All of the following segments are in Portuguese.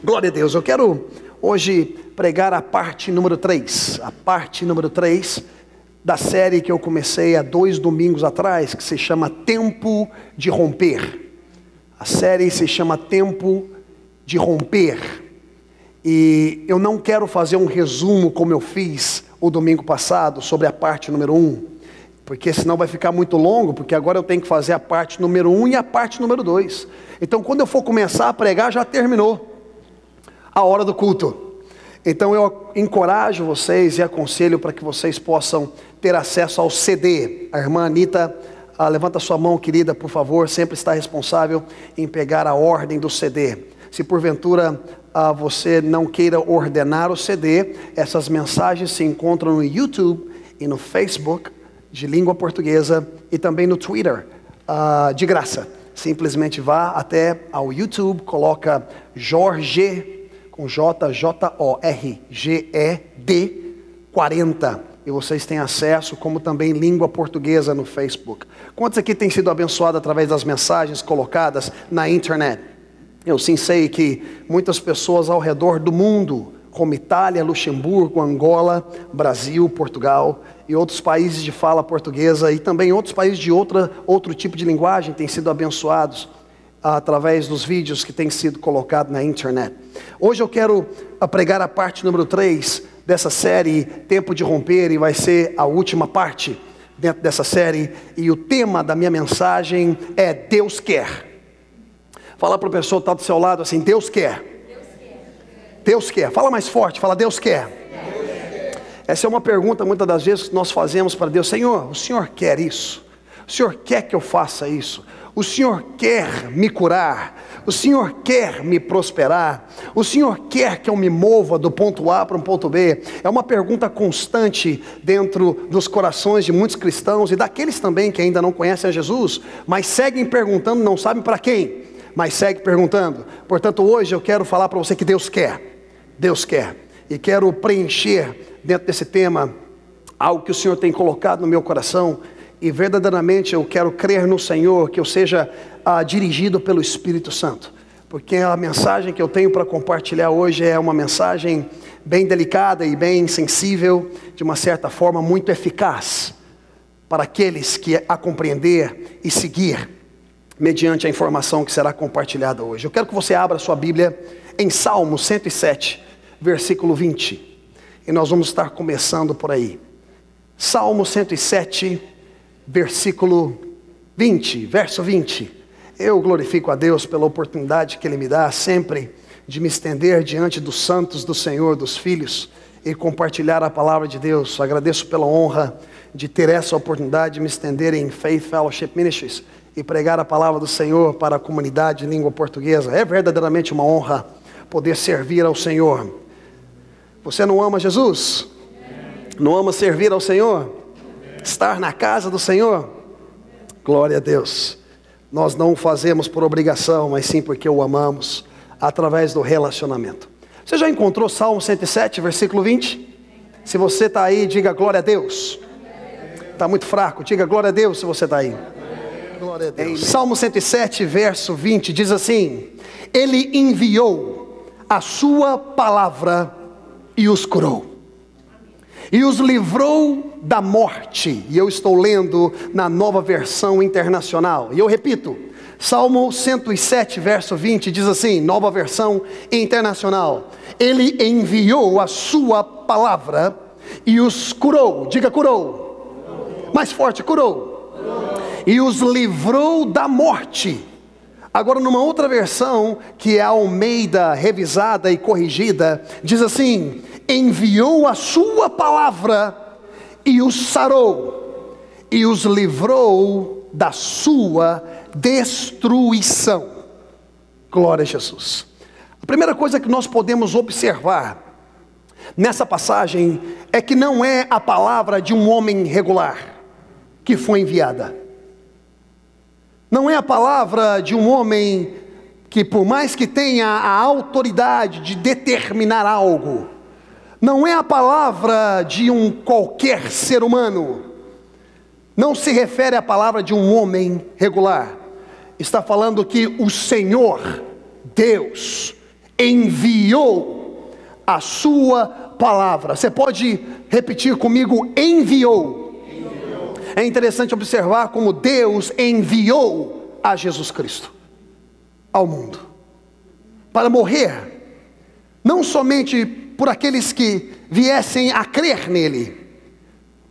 Glória a Deus. Eu quero hoje pregar a parte número 3. A parte número 3 da série que eu comecei há 2 domingos atrás, que se chama Tempo de Romper. A série se chama Tempo de Romper. E eu não quero fazer um resumo como eu fiz o domingo passado sobre a parte número 1. Porque senão vai ficar muito longo, porque agora eu tenho que fazer a parte número 1 e a parte número 2. Então quando eu for começar a pregar, já terminou a hora do culto. Então eu encorajo vocês e aconselho para que vocês possam ter acesso ao CD. A irmã Anitta, levanta sua mão, querida, por favor, sempre está responsável em pegar a ordem do CD. Se porventura você não queira ordenar o CD, essas mensagens se encontram no YouTube e no Facebook de língua portuguesa e também no Twitter, de graça. Simplesmente vá até ao YouTube, coloca Jorge, com J-J-O-R-G-E-D 40, e vocês têm acesso, como também língua portuguesa no Facebook. Quantos aqui têm sido abençoados através das mensagens colocadas na internet? Eu sim sei que muitas pessoas ao redor do mundo, como Itália, Luxemburgo, Angola, Brasil, Portugal e outros países de fala portuguesa e também outros países de outro tipo de linguagem têm sido abençoados através dos vídeos que têm sido colocados na internet. Hoje eu quero pregar a parte número 3 dessa série, Tempo de Romper, e vai ser a última parte dentro dessa série, e o tema da minha mensagem é Deus quer. Fala para a pessoa que está do seu lado assim, Deus quer. Deus quer. Fala mais forte, fala Deus quer. Essa é uma pergunta muitas das vezes que nós fazemos para Deus. Senhor, o Senhor quer isso? O Senhor quer que eu faça isso? O Senhor quer me curar? O Senhor quer me prosperar? O Senhor quer que eu me mova do ponto A para um ponto B? É uma pergunta constante dentro dos corações de muitos cristãos e daqueles também que ainda não conhecem a Jesus, mas seguem perguntando, não sabem para quem, mas seguem perguntando. Portanto, hoje eu quero falar para você que Deus quer. Deus quer. E quero preencher dentro desse tema algo que o Senhor tem colocado no meu coração. E verdadeiramente eu quero crer no Senhor, que eu seja dirigido pelo Espírito Santo. Porque a mensagem que eu tenho para compartilhar hoje é uma mensagem bem delicada e bem sensível, de uma certa forma muito eficaz, para aqueles que a compreender e seguir, mediante a informação que será compartilhada hoje. Eu quero que você abra sua Bíblia em Salmo 107, versículo 20. E nós vamos estar começando por aí. Salmo 107, versículo 20, verso 20. Eu glorifico a Deus pela oportunidade que Ele me dá sempre de me estender diante dos santos do Senhor, dos filhos, e compartilhar a palavra de Deus. Agradeço pela honra de ter essa oportunidade de me estender em Faith Fellowship Ministries e pregar a palavra do Senhor para a comunidade de língua portuguesa. É verdadeiramente uma honra poder servir ao Senhor. Você não ama Jesus? Não ama servir ao Senhor? Estar na casa do Senhor? Glória a Deus. Nós não o fazemos por obrigação, mas sim porque o amamos, através do relacionamento. Você já encontrou Salmo 107, versículo 20? Se você está aí, diga glória a Deus. Está muito fraco, diga glória a Deus se você está aí. Glória a Deus. Salmo 107, verso 20, diz assim: Ele enviou a sua palavra e os curou. E os livrou da morte. E eu estou lendo na Nova Versão Internacional. E eu repito, Salmo 107, verso 20, diz assim, Nova Versão Internacional: Ele enviou a sua palavra e os curou. Diga curou. Mais forte, curou. E os livrou da morte. Agora, numa outra versão, que é a Almeida revisada e corrigida, diz assim: enviou a sua palavra e os sarou, e os livrou da sua destruição. Glória a Jesus. A primeira coisa que nós podemos observar nessa passagem é que não é a palavra de um homem regular que foi enviada. Não é a palavra de um homem que, por mais que tenha a autoridade de determinar algo, não é a palavra de um qualquer ser humano. Não se refere à palavra de um homem regular. Está falando que o Senhor, Deus, enviou a sua palavra. Você pode repetir comigo: enviou. É interessante observar como Deus enviou a Jesus Cristo ao mundo para morrer, não somente por aqueles que viessem a crer nele.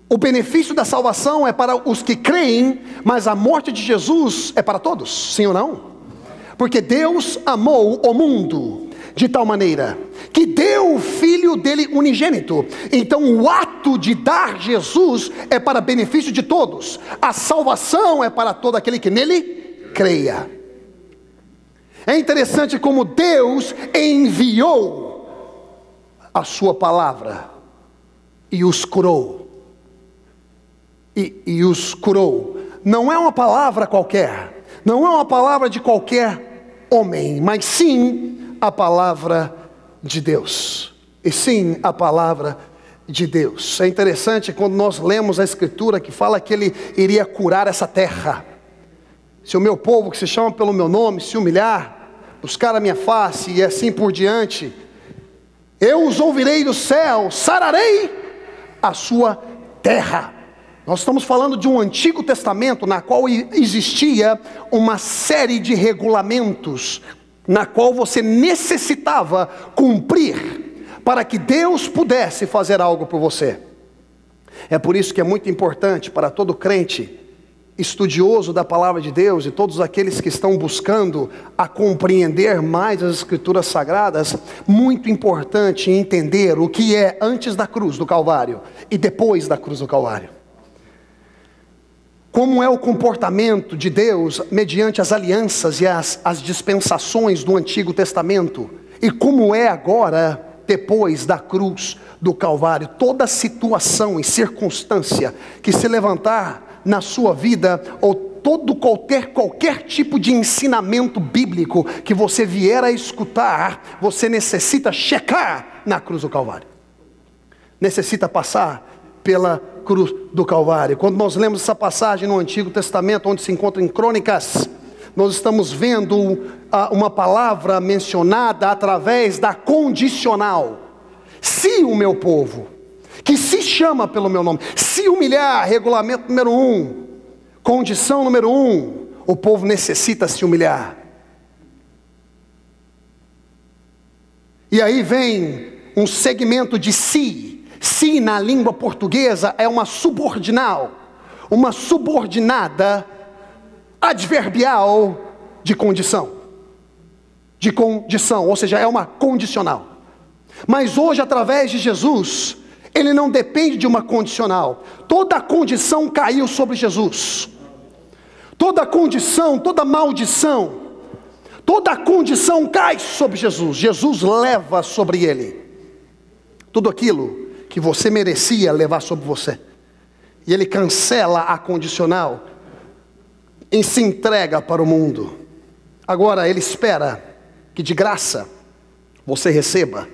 O benefício da salvação é para os que creem, mas a morte de Jesus é para todos, sim ou não? Porque Deus amou o mundo de tal maneira que deu o Filho dele unigênito. Então o ato de dar Jesus é para benefício de todos. A salvação é para todo aquele que nele creia. É interessante como Deus enviou a sua palavra e os curou. E os curou. Não é uma palavra qualquer, não é uma palavra de qualquer homem, mas sim a palavra de Deus. E sim a palavra de Deus. É interessante quando nós lemos a Escritura que fala que Ele iria curar essa terra. Se o meu povo, que se chama pelo meu nome, se humilhar, buscar a minha face e assim por diante, eu os ouvirei do céu, sararei a sua terra. Nós estamos falando de um Antigo Testamento na qual existia uma série de regulamentos, na qual você necessitava cumprir para que Deus pudesse fazer algo por você. É por isso que é muito importante para todo crente estudioso da palavra de Deus e todos aqueles que estão buscando a compreender mais as Escrituras Sagradas, muito importante entender o que é antes da cruz do Calvário e depois da cruz do Calvário. Como é o comportamento de Deus mediante as alianças e as dispensações do Antigo Testamento, e como é agora depois da cruz do Calvário. Toda situação e circunstância que se levantar na sua vida, ou qualquer tipo de ensinamento bíblico que você vier a escutar, você necessita checar na cruz do Calvário, necessita passar pela cruz do Calvário. Quando nós lemos essa passagem no Antigo Testamento, onde se encontra em Crônicas, nós estamos vendo uma palavra mencionada através da condicional. Se o meu povo, que se chama pelo meu nome, se humilhar, regulamento número 1, condição número 1, o povo necessita se humilhar. E aí vem um segmento de si. Se na língua portuguesa é uma subordinal, uma subordinada adverbial de condição, ou seja, é uma condicional. Mas hoje, através de Jesus, ele não depende de uma condicional. Toda a condição caiu sobre Jesus. Toda condição, toda maldição, toda a condição cai sobre Jesus. Jesus leva sobre ele tudo aquilo que você merecia levar sobre você. E ele cancela a condicional e se entrega para o mundo. Agora ele espera que de graça você receba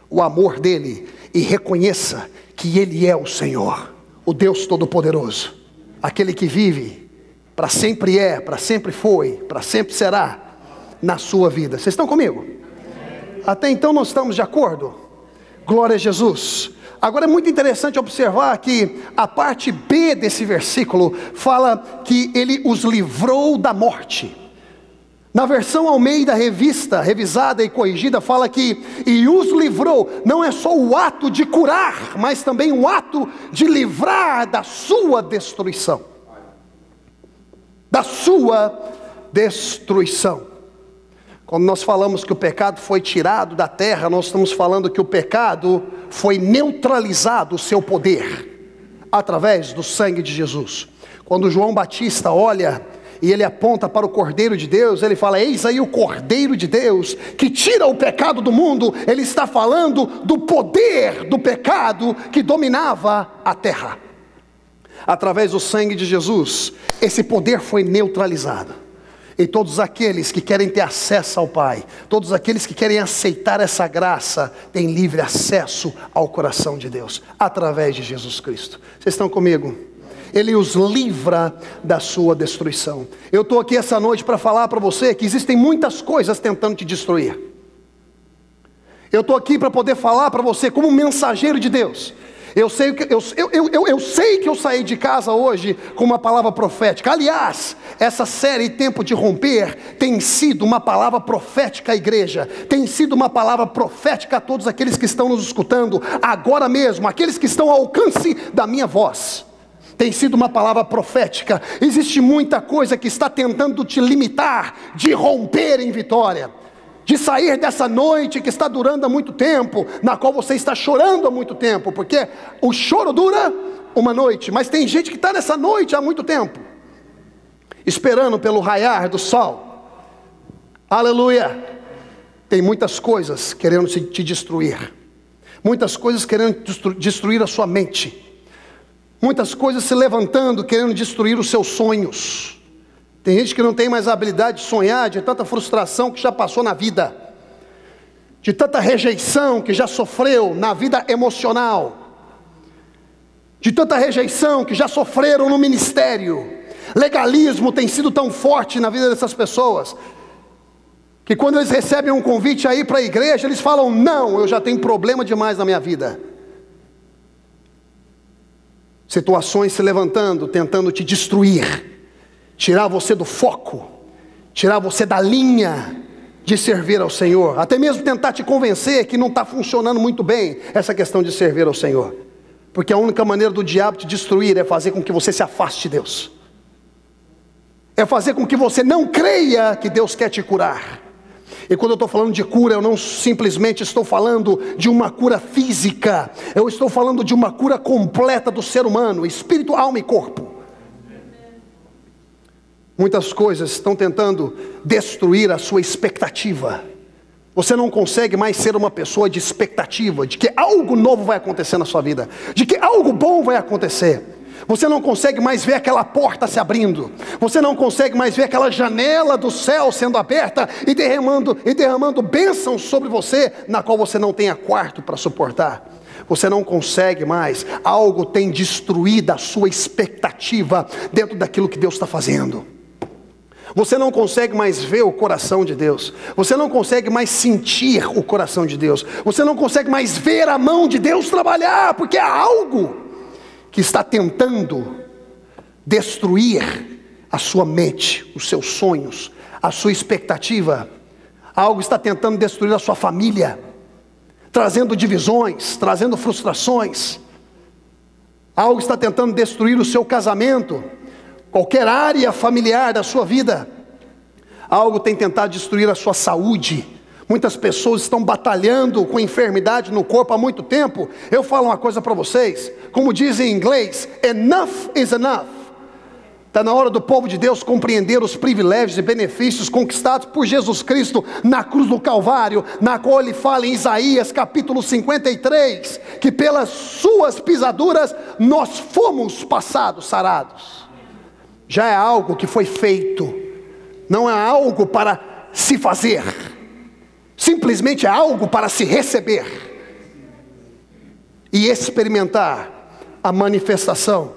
o amor dele e reconheça que ele é o Senhor, o Deus Todo-Poderoso, aquele que vive, para sempre é, para sempre foi, para sempre será na sua vida. Vocês estão comigo? Até então nós estamos de acordo? Glória a Jesus. Agora é muito interessante observar que a parte B desse versículo fala que ele os livrou da morte. Na versão Almeida Revista, revisada e corrigida, fala que e os livrou, não é só o ato de curar, mas também o ato de livrar da sua destruição. Da sua destruição. Quando nós falamos que o pecado foi tirado da terra, nós estamos falando que o pecado foi neutralizado, o seu poder, através do sangue de Jesus. Quando João Batista olha e ele aponta para o Cordeiro de Deus, ele fala: eis aí o Cordeiro de Deus, que tira o pecado do mundo. Ele está falando do poder do pecado que dominava a terra. Através do sangue de Jesus, esse poder foi neutralizado. E todos aqueles que querem ter acesso ao Pai, todos aqueles que querem aceitar essa graça, têm livre acesso ao coração de Deus, através de Jesus Cristo. Vocês estão comigo? Ele os livra da sua destruição. Eu estou aqui essa noite para falar para você que existem muitas coisas tentando te destruir. Eu estou aqui para poder falar para você como mensageiro de Deus. Eu sei que eu saí de casa hoje com uma palavra profética. Aliás, essa série Tempo de Romper tem sido uma palavra profética à igreja. Tem sido uma palavra profética a todos aqueles que estão nos escutando agora mesmo, aqueles que estão ao alcance da minha voz. Tem sido uma palavra profética. Existe muita coisa que está tentando te limitar de romper em vitória, de sair dessa noite que está durando há muito tempo, na qual você está chorando há muito tempo, porque o choro dura uma noite, mas tem gente que está nessa noite há muito tempo, esperando pelo raiar do sol. Aleluia. Tem muitas coisas querendo te destruir, muitas coisas querendo destruir a sua mente, muitas coisas se levantando querendo destruir os seus sonhos. Tem gente que não tem mais a habilidade de sonhar, de tanta frustração que já passou na vida, de tanta rejeição que já sofreu na vida emocional, de tanta rejeição que já sofreram no ministério. Legalismo tem sido tão forte na vida dessas pessoas, que quando eles recebem um convite a ir para a igreja, eles falam: não, eu já tenho problema demais na minha vida. Situações se levantando, tentando te destruir, tirar você do foco, tirar você da linha de servir ao Senhor, até mesmo tentar te convencer que não está funcionando muito bem essa questão de servir ao Senhor, porque a única maneira do diabo te destruir é fazer com que você se afaste de Deus, é fazer com que você não creia que Deus quer te curar. E quando eu estou falando de cura, eu não simplesmente estou falando de uma cura física, eu estou falando de uma cura completa do ser humano, espírito, alma e corpo. Muitas coisas estão tentando destruir a sua expectativa. Você não consegue mais ser uma pessoa de expectativa, de que algo novo vai acontecer na sua vida, de que algo bom vai acontecer. Você não consegue mais ver aquela porta se abrindo, você não consegue mais ver aquela janela do céu sendo aberta e derramando bênçãos sobre você, na qual você não tenha quarto para suportar. Você não consegue mais, algo tem destruído a sua expectativa dentro daquilo que Deus está fazendo. Você não consegue mais ver o coração de Deus, você não consegue mais sentir o coração de Deus, você não consegue mais ver a mão de Deus trabalhar, porque há algo que está tentando destruir a sua mente, os seus sonhos, a sua expectativa. Algo está tentando destruir a sua família, trazendo divisões, trazendo frustrações. Algo está tentando destruir o seu casamento, qualquer área familiar da sua vida. Algo tem tentado destruir a sua saúde. Muitas pessoas estão batalhando com enfermidade no corpo há muito tempo. Eu falo uma coisa para vocês, como diz em inglês, enough is enough. Está na hora do povo de Deus compreender os privilégios e benefícios conquistados por Jesus Cristo na cruz do Calvário, na qual ele fala em Isaías capítulo 53, que pelas suas pisaduras nós fomos passados sarados. Já é algo que foi feito, não é algo para se fazer, simplesmente é algo para se receber e experimentar a manifestação.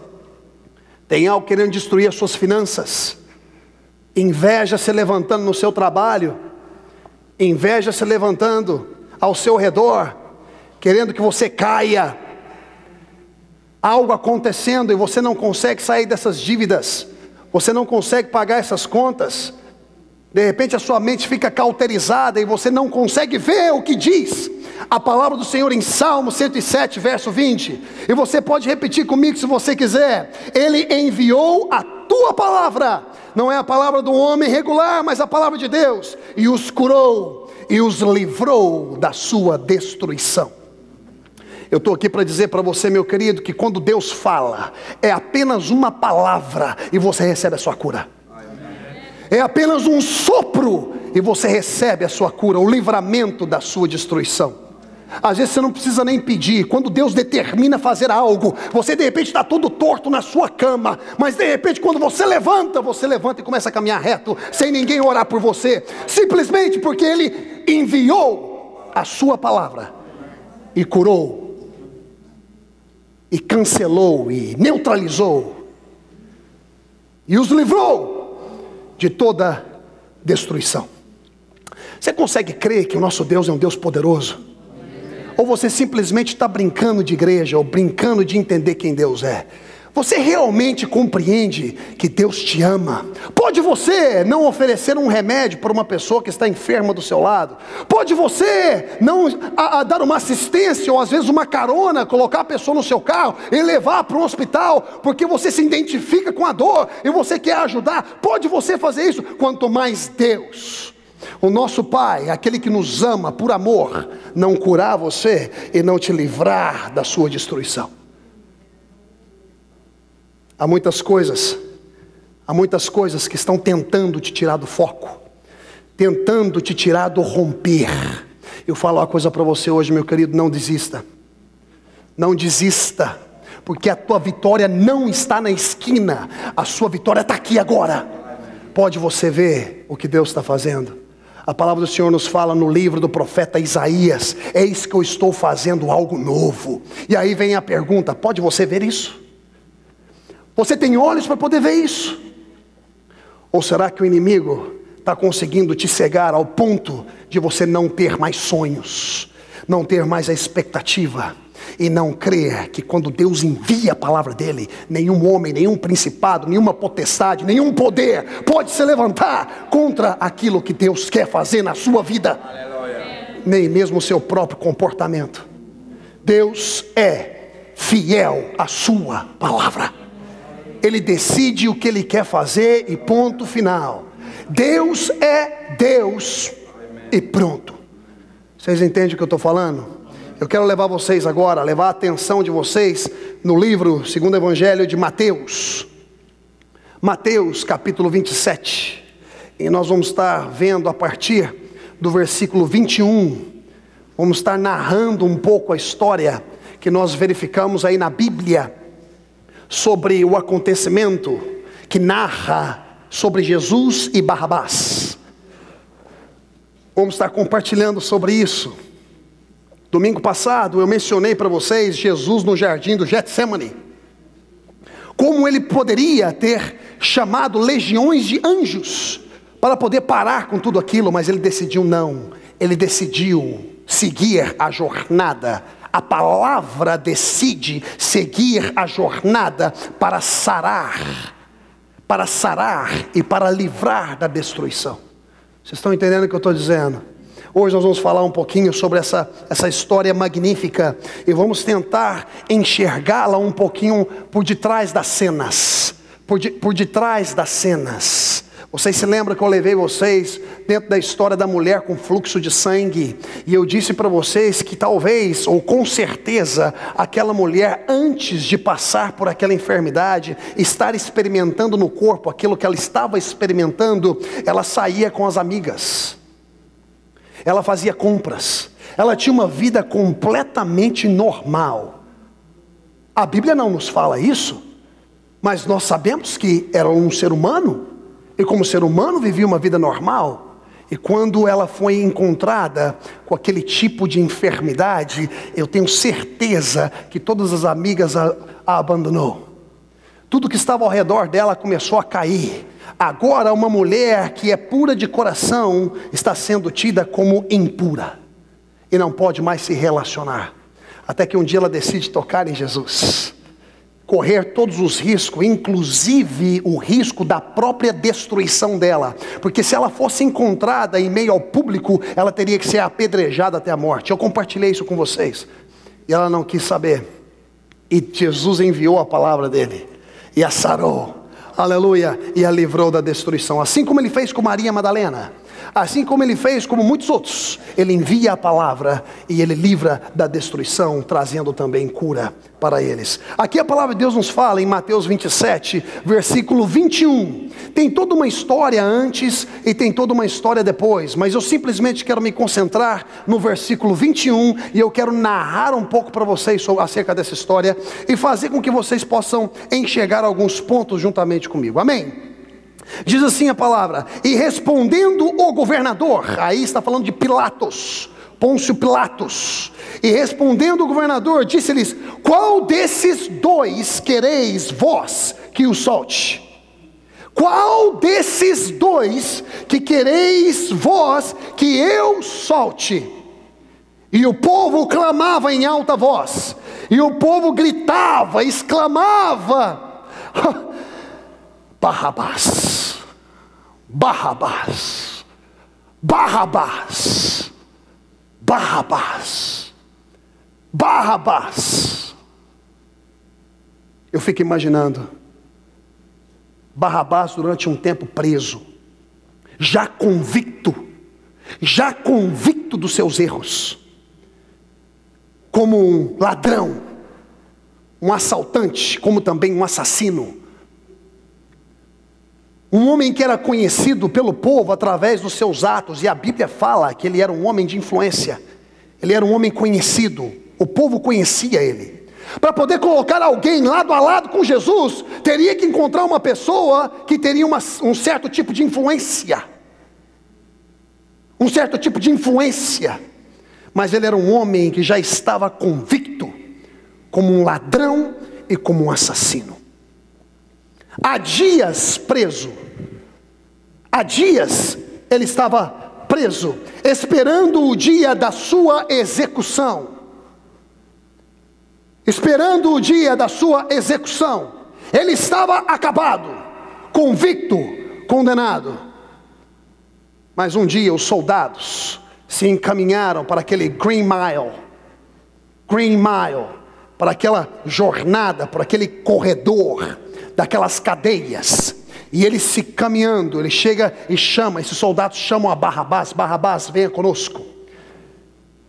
Tem algo querendo destruir as suas finanças, inveja se levantando no seu trabalho, inveja se levantando ao seu redor, querendo que você caia, algo acontecendo e você não consegue sair dessas dívidas, você não consegue pagar essas contas. De repente a sua mente fica cauterizada e você não consegue ver o que diz a palavra do Senhor em Salmo 107, verso 20. E você pode repetir comigo se você quiser. Ele enviou a tua palavra, não é a palavra do homem regular, mas a palavra de Deus, e os curou e os livrou da sua destruição. Eu estou aqui para dizer para você, meu querido, que quando Deus fala, é apenas uma palavra e você recebe a sua cura. É apenas um sopro e você recebe a sua cura, o livramento da sua destruição. Às vezes você não precisa nem pedir. Quando Deus determina fazer algo, você de repente está todo torto na sua cama, mas de repente quando você levanta e começa a caminhar reto, sem ninguém orar por você, simplesmente porque Ele enviou a sua palavra e curou, e cancelou, e neutralizou, e os livrou de toda destruição. Você consegue crer que o nosso Deus é um Deus poderoso? Ou você simplesmente está brincando de igreja, ou brincando de entender quem Deus é? Você realmente compreende que Deus te ama? Pode você não oferecer um remédio para uma pessoa que está enferma do seu lado? Pode você não dar uma assistência, ou às vezes uma carona, colocar a pessoa no seu carro e levar para um hospital, porque você se identifica com a dor e você quer ajudar? Pode você fazer isso? Quanto mais Deus, o nosso Pai, aquele que nos ama por amor, não curar você e não te livrar da sua destruição. Há muitas coisas que estão tentando te tirar do foco, tentando te tirar do romper. Eu falo uma coisa para você hoje, meu querido: não desista, não desista, porque a tua vitória não está na esquina, a sua vitória está aqui agora. Pode você ver o que Deus está fazendo? A palavra do Senhor nos fala no livro do profeta Isaías: eis que eu estou fazendo algo novo. E aí vem a pergunta: pode você ver isso? Você tem olhos para poder ver isso? Ou será que o inimigo está conseguindo te cegar ao ponto de você não ter mais sonhos, não ter mais a expectativa, e não crer que quando Deus envia a palavra dele, nenhum homem, nenhum principado, nenhuma potestade, nenhum poder pode se levantar contra aquilo que Deus quer fazer na sua vida? Aleluia. Nem mesmo o seu próprio comportamento. Deus é fiel à sua palavra. Ele decide o que Ele quer fazer e ponto final. Deus é Deus e pronto. Vocês entendem o que eu estou falando? Eu quero levar vocês agora, levar a atenção de vocês no livro, segundo Evangelho de Mateus. Mateus capítulo 27. E nós vamos estar vendo a partir do versículo 21. Vamos estar narrando um pouco a história que nós verificamos aí na Bíblia, sobre o acontecimento que narra sobre Jesus e Barrabás. Vamos estar compartilhando sobre isso. Domingo passado eu mencionei para vocês Jesus no jardim do Getsemane, como ele poderia ter chamado legiões de anjos para poder parar com tudo aquilo, mas ele decidiu não. Ele decidiu seguir a jornada. A palavra decide seguir a jornada para sarar e para livrar da destruição. Vocês estão entendendo o que eu estou dizendo? Hoje nós vamos falar um pouquinho sobre essa história magnífica e vamos tentar enxergá-la um pouquinho por detrás das cenas. Por detrás das cenas. Vocês se lembram que eu levei vocês dentro da história da mulher com fluxo de sangue, e eu disse para vocês que talvez, ou com certeza, aquela mulher, antes de passar por aquela enfermidade, estar experimentando no corpo aquilo que ela estava experimentando, ela saía com as amigas, ela fazia compras, ela tinha uma vida completamente normal. A Bíblia não nos fala isso, mas nós sabemos que era um ser humano, e como ser humano vivia uma vida normal. E quando ela foi encontrada com aquele tipo de enfermidade, eu tenho certeza que todas as amigas a abandonou. Tudo que estava ao redor dela começou a cair. Agora uma mulher que é pura de coração está sendo tida como impura e não pode mais se relacionar. Até que um dia ela decide tocar em Jesus, correr todos os riscos, inclusive o risco da própria destruição dela, porque se ela fosse encontrada em meio ao público, ela teria que ser apedrejada até a morte. Eu compartilhei isso com vocês, e ela não quis saber, e Jesus enviou a palavra dele, e a sarou, aleluia, e a livrou da destruição, assim como ele fez com Maria Madalena, assim como ele fez com muitos outros. Ele envia a palavra e ele livra da destruição, trazendo também cura para eles. Aqui a palavra de Deus nos fala em Mateus 27, versículo 21. Tem toda uma história antes e tem toda uma história depois, mas eu simplesmente quero me concentrar no versículo 21 e eu quero narrar um pouco para vocês acerca dessa história e fazer com que vocês possam enxergar alguns pontos juntamente comigo. Amém? Diz assim a palavra: e respondendo o governador, aí está falando de Pilatos, Pôncio Pilatos, e respondendo o governador, disse-lhes: qual desses dois quereis vós que o solte? Qual desses dois que quereis vós que eu solte? E o povo clamava em alta voz. E o povo gritava, exclamava: Barrabás, Barrabás, Barrabás, Barrabás, Barrabás. Eu fico imaginando Barrabás durante um tempo preso, já convicto dos seus erros, como um ladrão, um assaltante, como também um assassino. Um homem que era conhecido pelo povo através dos seus atos, e a Bíblia fala que ele era um homem de influência, ele era um homem conhecido, o povo conhecia ele. Para poder colocar alguém lado a lado com Jesus, teria que encontrar uma pessoa que teria um certo tipo de influência. Um certo tipo de influência. Mas ele era um homem que já estava convicto como um ladrão e como um assassino. Há dias preso. Há dias ele estava preso, esperando o dia da sua execução. Esperando o dia da sua execução. Ele estava acabado, convicto, condenado. Mas um dia os soldados se encaminharam para aquele Green Mile, para aquela jornada, para aquele corredor daquelas cadeias. E ele se caminhando, ele chega e chama, esses soldados chamam a Barrabás: Barrabás, venha conosco.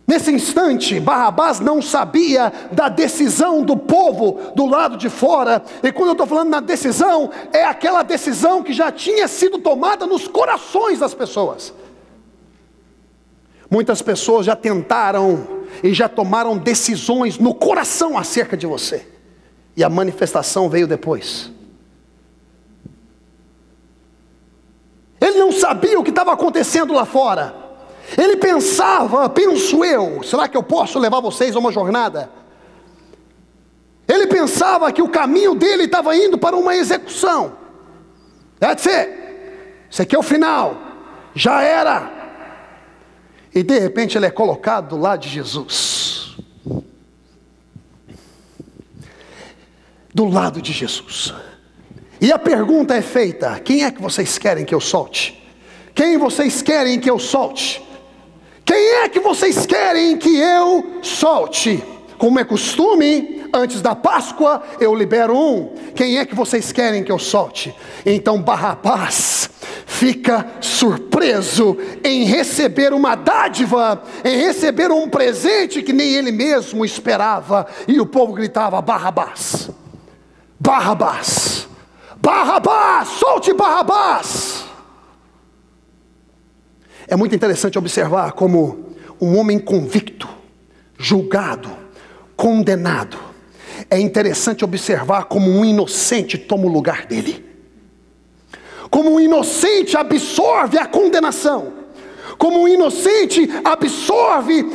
Nesse instante, Barrabás não sabia da decisão do povo do lado de fora. E quando eu estou falando na decisão, é aquela decisão que já tinha sido tomada nos corações das pessoas. Muitas pessoas já tentaram e já tomaram decisões no coração acerca de você. E a manifestação veio depois. Ele não sabia o que estava acontecendo lá fora. Ele pensava, penso eu, será que eu posso levar vocês a uma jornada? Ele pensava que o caminho dele estava indo para uma execução. That's it. Esse aqui é o final. Já era. E de repente ele é colocado do lado de Jesus. Do lado de Jesus. E a pergunta é feita: quem é que vocês querem que eu solte? Quem vocês querem que eu solte? Quem é que vocês querem que eu solte? Como é costume, antes da Páscoa eu libero um. Quem é que vocês querem que eu solte? Então Barrabás fica surpreso em receber uma dádiva, em receber um presente que nem ele mesmo esperava. E o povo gritava: Barrabás, Barrabás, Barrabás, solte Barrabás. É muito interessante observar como um homem convicto, julgado, condenado. É interessante observar como um inocente toma o lugar dele. Como um inocente absorve a condenação. Como um inocente absorve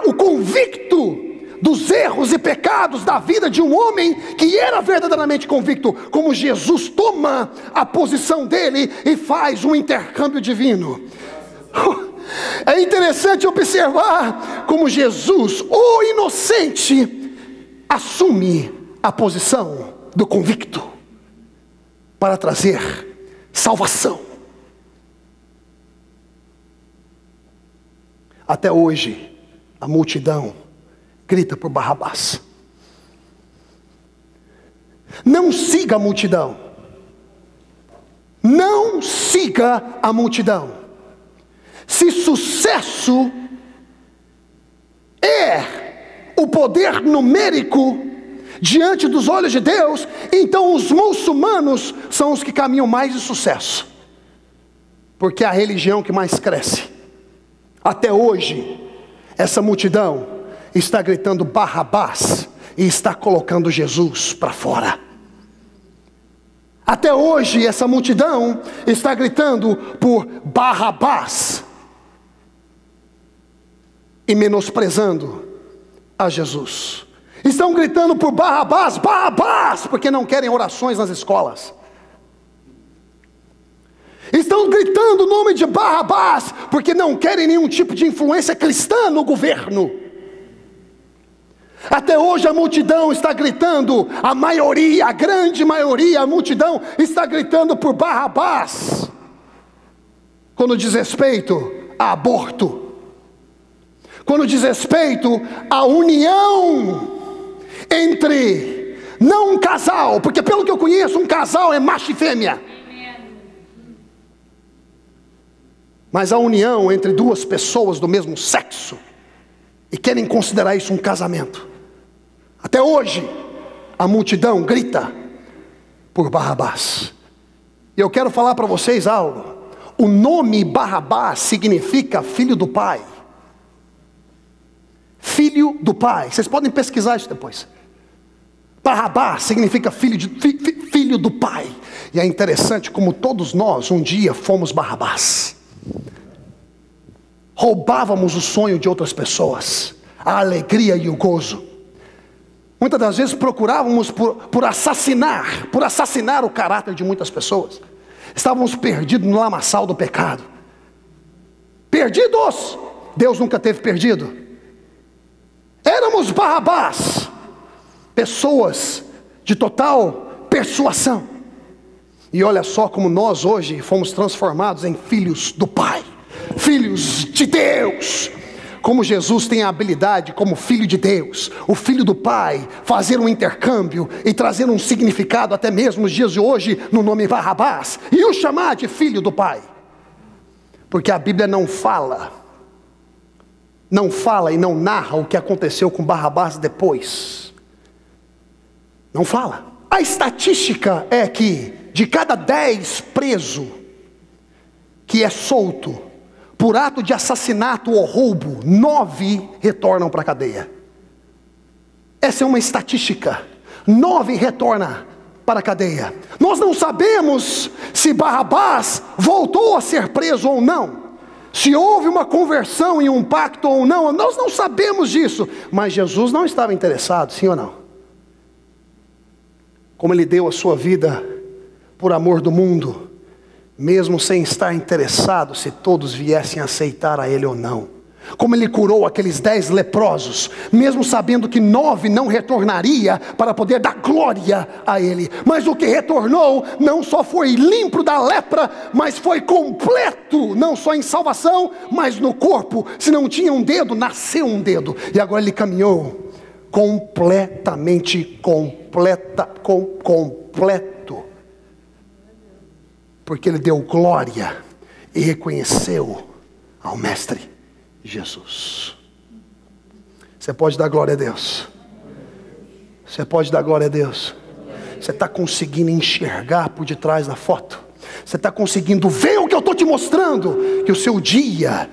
o convicto dos erros e pecados da vida de um homem que era verdadeiramente convicto. Como Jesus toma a posição dele e faz um intercâmbio divino. É interessante observar como Jesus, o inocente, assume a posição do convicto para trazer salvação. Até hoje, a multidão grita por Barrabás. Não siga a multidão. Não siga a multidão. Se sucesso é o poder numérico diante dos olhos de Deus, então os muçulmanos são os que caminham mais de sucesso, porque é a religião que mais cresce. Até hoje, essa multidão está gritando Barrabás e está colocando Jesus para fora. Até hoje, essa multidão está gritando por Barrabás e menosprezando a Jesus. Estão gritando por Barrabás, Barrabás, porque não querem orações nas escolas. Estão gritando o nome de Barrabás porque não querem nenhum tipo de influência cristã no governo. Até hoje a multidão está gritando, a maioria, a grande maioria, a multidão está gritando por Barrabás, quando diz respeito a aborto, quando diz respeito à união entre, não um casal, porque pelo que eu conheço, um casal é macho e fêmea, mas a união entre duas pessoas do mesmo sexo, e querem considerar isso um casamento. Até hoje, a multidão grita por Barrabás. E eu quero falar para vocês algo. O nome Barrabás significa filho do pai. Filho do pai. Vocês podem pesquisar isso depois. Barrabás significa filho do pai. E é interessante como todos nós um dia fomos Barrabás. Roubávamos o sonho de outras pessoas, a alegria e o gozo. Muitas das vezes procurávamos por assassinar o caráter de muitas pessoas. Estávamos perdidos no lamaçal do pecado. Perdidos! Deus nunca teve perdido. Éramos Barrabás, pessoas de total persuasão. E olha só como nós hoje fomos transformados em filhos do Pai, filhos de Deus. Como Jesus tem a habilidade, como filho de Deus, o filho do Pai, fazer um intercâmbio e trazer um significado até mesmo nos dias de hoje no nome Barrabás, e o chamar de filho do Pai, porque a Bíblia não fala e não narra o que aconteceu com Barrabás depois. Não fala. A estatística é que de cada 10 preso que é solto por ato de assassinato ou roubo, 9 retornam para a cadeia. Essa é uma estatística. 9 retornam para a cadeia. Nós não sabemos se Barrabás voltou a ser preso ou não, se houve uma conversão e um pacto ou não. Nós não sabemos disso. Mas Jesus não estava interessado, sim ou não? Como Ele deu a sua vida por amor do mundo, mesmo sem estar interessado se todos viessem a aceitar a Ele ou não. Como Ele curou aqueles 10 leprosos, mesmo sabendo que 9 não retornaria para poder dar glória a Ele. Mas o que retornou não só foi limpo da lepra, mas foi completo, não só em salvação, mas no corpo. Se não tinha um dedo, nasceu um dedo. E agora ele caminhou completamente completo. Porque ele deu glória e reconheceu ao Mestre Jesus. Você pode dar glória a Deus? Você pode dar glória a Deus? Você está conseguindo enxergar por detrás da foto? Você está conseguindo ver o que eu estou te mostrando? Que o seu dia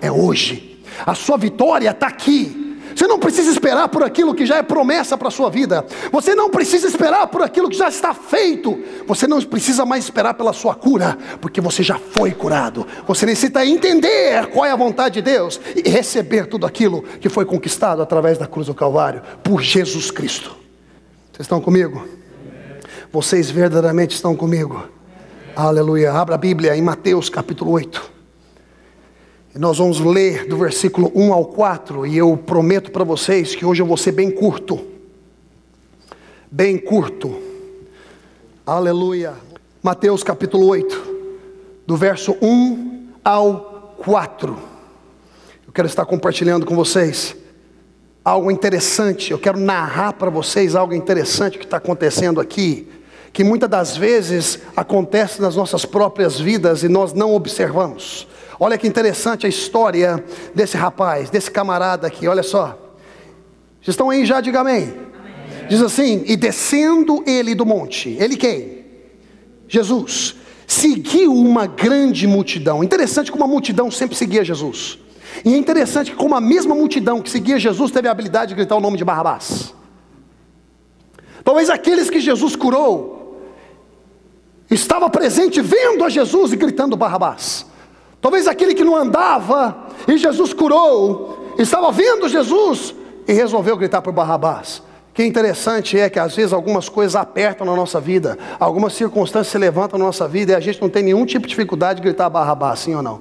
é hoje. A sua vitória está aqui. Você não precisa esperar por aquilo que já é promessa para a sua vida. Você não precisa esperar por aquilo que já está feito. Você não precisa mais esperar pela sua cura, porque você já foi curado. Você necessita entender qual é a vontade de Deus e receber tudo aquilo que foi conquistado através da cruz do Calvário, por Jesus Cristo. Vocês estão comigo? Vocês verdadeiramente estão comigo? Aleluia. Abra a Bíblia em Mateus capítulo 8. E nós vamos ler do versículo 1 ao 4, e eu prometo para vocês que hoje eu vou ser bem curto. Bem curto. Aleluia. Mateus capítulo 8, do verso 1 ao 4. Eu quero estar compartilhando com vocês algo interessante. Eu quero narrar para vocês algo interessante que está acontecendo aqui, que muitas das vezes acontece nas nossas próprias vidas e nós não observamos. Olha que interessante a história desse rapaz, desse camarada aqui, olha só. Vocês estão aí já? Diga amém. Amém. Diz assim: e descendo ele do monte, ele quem? Jesus. Seguiu uma grande multidão. Interessante como a multidão sempre seguia Jesus. E é interessante que como a mesma multidão que seguia Jesus teve a habilidade de gritar o nome de Barrabás. Talvez aqueles que Jesus curou estava presente vendo a Jesus e gritando Barrabás. Talvez aquele que não andava e Jesus curou, estava vendo Jesus e resolveu gritar por Barrabás. O que é interessante é que às vezes algumas coisas apertam na nossa vida, algumas circunstâncias se levantam na nossa vida e a gente não tem nenhum tipo de dificuldade de gritar Barrabás, sim ou não?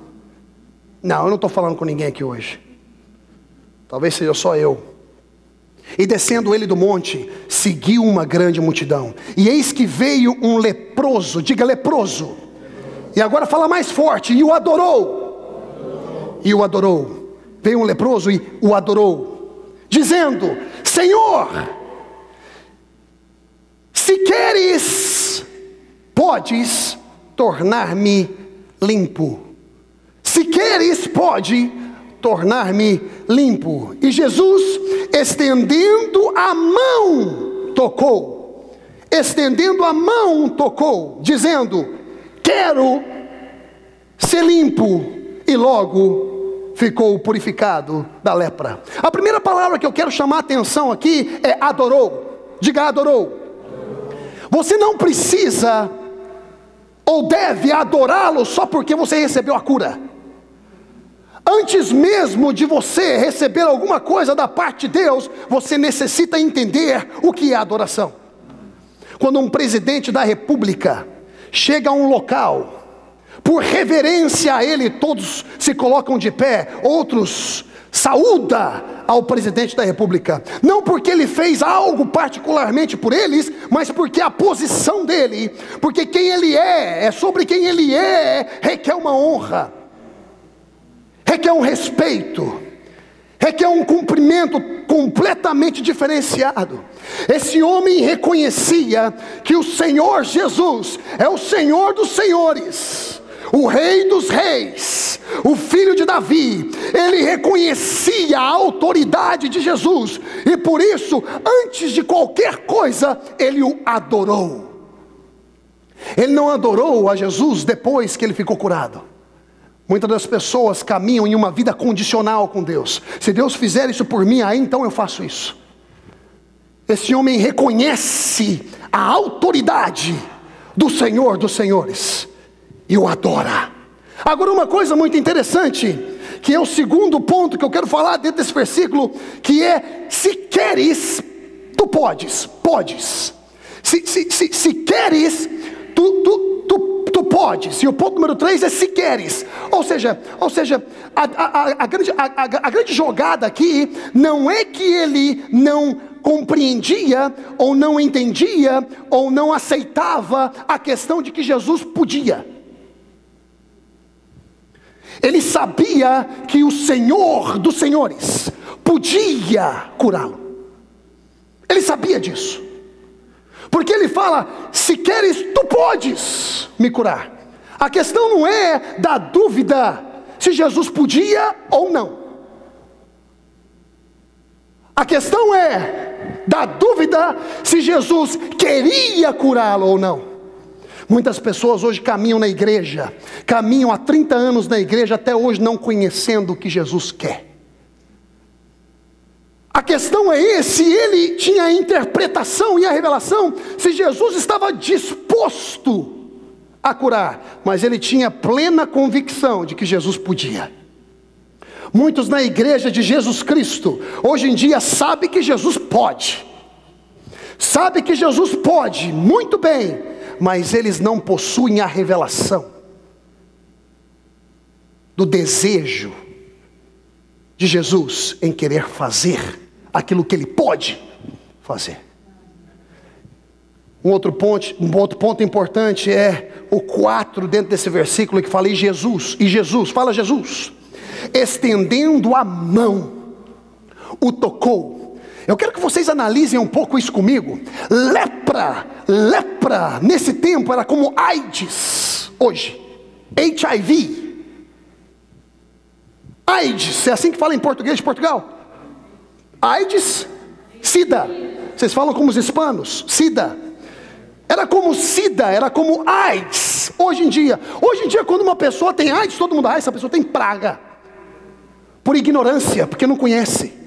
Não, eu não estou falando com ninguém aqui hoje. talvez seja só eu. E descendo ele do monte, seguiu uma grande multidão. E eis que veio um leproso, diga leproso. E agora fala mais forte, e o adorou. E o adorou. Veio um leproso e o adorou, dizendo: Senhor, se queres, podes tornar-me limpo. Se queres, pode tornar-me limpo. E Jesus, estendendo a mão, tocou. Estendendo a mão, tocou, dizendo: quero ser limpo. E logo ficou purificado da lepra. A primeira palavra que eu quero chamar a atenção aqui é adorou. Diga adorou. Você não precisa ou deve adorá-lo só porque você recebeu a cura. Antes mesmo de você receber alguma coisa da parte de Deus, você necessita entender o que é adoração. Quando um presidente da república chega a um local, por reverência a ele, todos se colocam de pé, outros saúda ao presidente da república, não porque ele fez algo particularmente por eles, mas porque a posição dele, porque quem ele é sobre quem ele é, requer uma honra, requer um respeito, requer um cumprimento completamente diferenciado. Esse homem reconhecia que o Senhor Jesus é o Senhor dos senhores, o Rei dos reis, o Filho de Davi. Ele reconhecia a autoridade de Jesus, e por isso, antes de qualquer coisa, ele o adorou. Ele não adorou a Jesus depois que ele ficou curado. Muitas das pessoas caminham em uma vida condicional com Deus. Se Deus fizer isso por mim, aí então eu faço isso. Esse homem reconhece a autoridade do Senhor dos senhores e o adora. Agora, uma coisa muito interessante, que é o segundo ponto que eu quero falar dentro desse versículo, que é: se queres, tu podes. Se queres, tu podes. E o ponto número 3 é se queres. Ou seja, a grande jogada aqui não é que ele não compreendia, ou não entendia, ou não aceitava a questão de que Jesus podia. Ele sabia que o Senhor dos senhores podia curá-lo. Ele sabia disso. Porque ele fala: se queres, tu podes me curar. A questão não é da dúvida se Jesus podia ou não. A questão é da dúvida se Jesus queria curá-lo ou não. Muitas pessoas hoje caminham na igreja, caminham há 30 anos na igreja, até hoje não conhecendo o que Jesus quer. A questão é se ele tinha a interpretação e a revelação, se Jesus estava disposto a curar, mas ele tinha plena convicção de que Jesus podia. Muitos na igreja de Jesus Cristo, hoje em dia, sabem que Jesus pode, muito bem, mas eles não possuem a revelação do desejo de Jesus em querer fazer aquilo que ele pode fazer. Um outro ponto importante é o 4 dentro desse versículo, que fala: e Jesus, fala Jesus, estendendo a mão, o tocou. Eu quero que vocês analisem um pouco isso comigo. Lepra, nesse tempo era como AIDS hoje, HIV. AIDS, é assim que fala em português de Portugal? AIDS, SIDA. Vocês falam como os hispanos, SIDA. Era como SIDA, era como AIDS. Hoje em dia, quando uma pessoa tem AIDS, todo mundo: essa pessoa tem praga. Por ignorância, porque não conhece.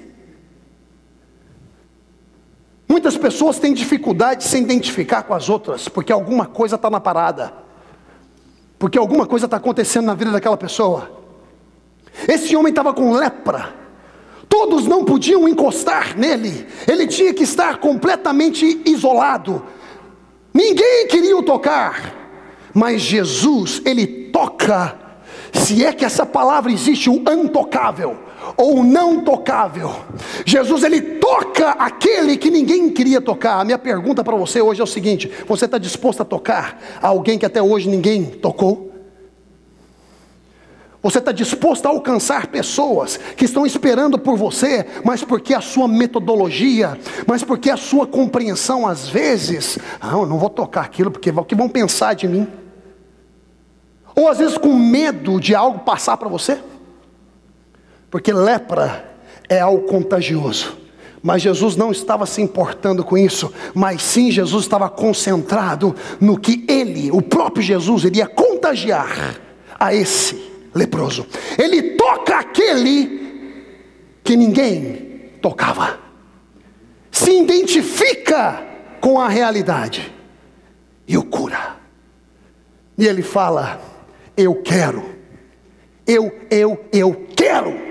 Muitas pessoas têm dificuldade de se identificar com as outras, porque alguma coisa está na parada, porque alguma coisa está acontecendo na vida daquela pessoa. Esse homem estava com lepra, todos não podiam encostar nele, ele tinha que estar completamente isolado, ninguém queria o tocar, mas Jesus, ele toca, se é que essa palavra existe, o intocável, ou não tocável. Jesus, ele toca aquele que ninguém queria tocar. A minha pergunta para você hoje é o seguinte: você está disposto a tocar alguém que até hoje ninguém tocou? Você está disposto a alcançar pessoas que estão esperando por você, mas porque a sua metodologia, mas porque a sua compreensão às vezes, eu não vou tocar aquilo porque o que vão pensar de mim? Ou às vezes com medo de algo passar para você? Porque lepra é algo contagioso. Mas Jesus não estava se importando com isso, mas sim Jesus estava concentrado no que ele, o próprio Jesus, iria contagiar a esse leproso. Ele toca aquele que ninguém tocava, se identifica com a realidade e o cura. E ele fala: eu quero, eu quero.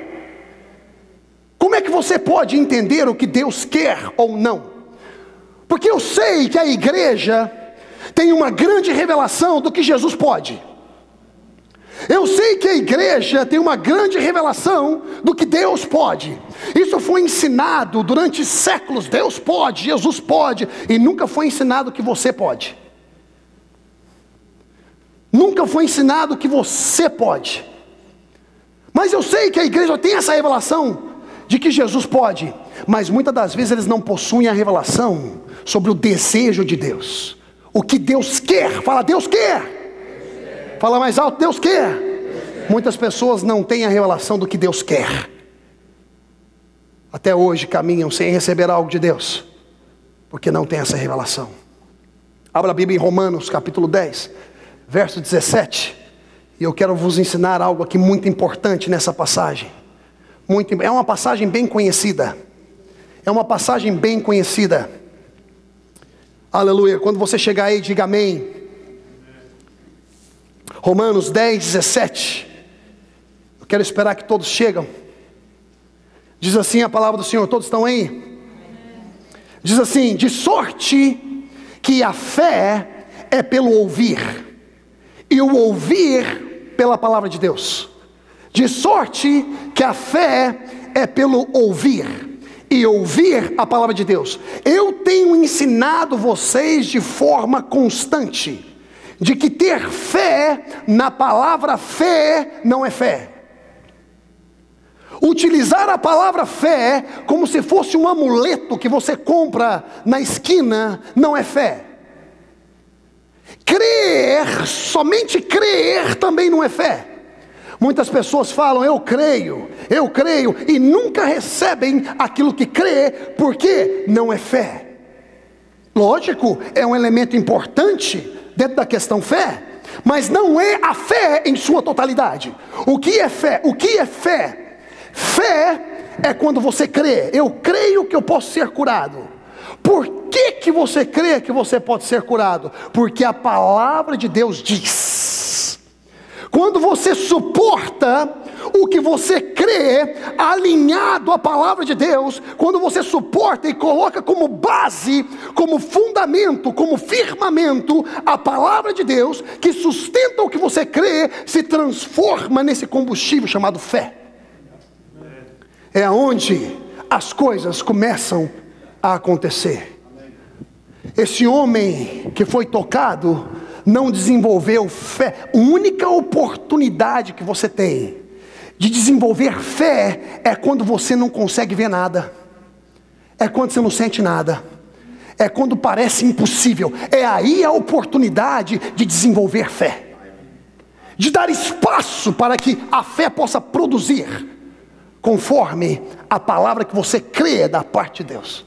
Como é que você pode entender o que Deus quer ou não? Porque eu sei que a igreja tem uma grande revelação do que Jesus pode. Eu sei que a igreja tem uma grande revelação do que Deus pode. Isso foi ensinado durante séculos. Deus pode, Jesus pode. E nunca foi ensinado que você pode. Nunca foi ensinado que você pode. Mas eu sei que a igreja tem essa revelação de que Jesus pode. Mas muitas das vezes eles não possuem a revelação sobre o desejo de Deus. O que Deus quer. Fala: Deus quer. Fala mais alto: Deus quer. Muitas pessoas não têm a revelação do que Deus quer. Até hoje caminham sem receber algo de Deus, porque não tem essa revelação. Abra a Bíblia em Romanos capítulo 10, verso 17. E eu quero vos ensinar algo aqui muito importante nessa passagem. É uma passagem bem conhecida. É uma passagem bem conhecida. Aleluia. Quando você chegar aí, diga amém. Romanos 10, 17. Eu quero esperar que todos chegam. Diz assim a palavra do Senhor. Todos estão aí? Diz assim: de sorte que a fé é pelo ouvir, e o ouvir pela palavra de Deus. De sorte que a fé é pelo ouvir, e ouvir a palavra de Deus. Eu tenho ensinado vocês de forma constante de que ter fé na palavra fé não é fé. Utilizar a palavra fé como se fosse um amuleto que você compra na esquina não é fé. Crer, somente crer também não é fé. Muitas pessoas falam: eu creio, e nunca recebem aquilo que crê, porque não é fé. Lógico, é um elemento importante dentro da questão fé, mas não é a fé em sua totalidade. O que é fé? O que é fé? Fé é quando você crê. Eu creio que eu posso ser curado. Por que você crê que você pode ser curado? Porque a palavra de Deus diz. Quando você suporta o que você crê, alinhado à palavra de Deus, quando você suporta e coloca como base, como fundamento, como firmamento, a palavra de Deus, que sustenta o que você crê, se transforma nesse combustível chamado fé. É onde as coisas começam a acontecer. Esse homem que foi tocado não desenvolveu fé. A única oportunidade que você tem de desenvolver fé é quando você não consegue ver nada, é quando você não sente nada, é quando parece impossível. É aí a oportunidade de desenvolver fé, de dar espaço para que a fé possa produzir conforme a palavra que você crê da parte de Deus.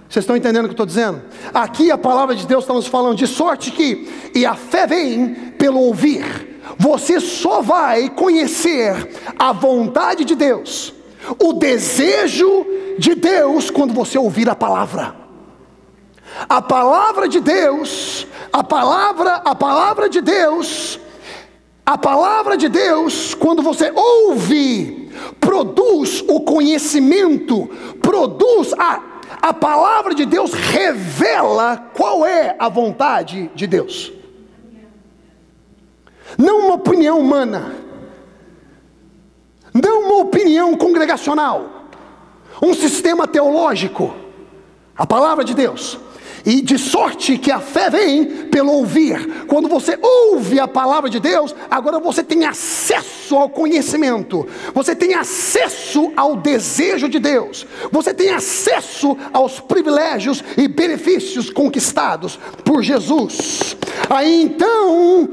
Vocês estão entendendo o que eu estou dizendo? Aqui a palavra de Deus está nos falando de sorte que, e a fé vem pelo ouvir. Você só vai conhecer a vontade de Deus, o desejo de Deus, quando você ouvir a palavra. A palavra de Deus, a palavra de Deus, quando você ouve, produz o conhecimento, produz a palavra de Deus revela qual é a vontade de Deus. Não uma opinião humana, não uma opinião congregacional, um sistema teológico, a palavra de Deus. E de sorte que a fé vem pelo ouvir. Quando você ouve a palavra de Deus, agora você tem acesso ao conhecimento, você tem acesso ao desejo de Deus, você tem acesso aos privilégios e benefícios conquistados por Jesus. Aí então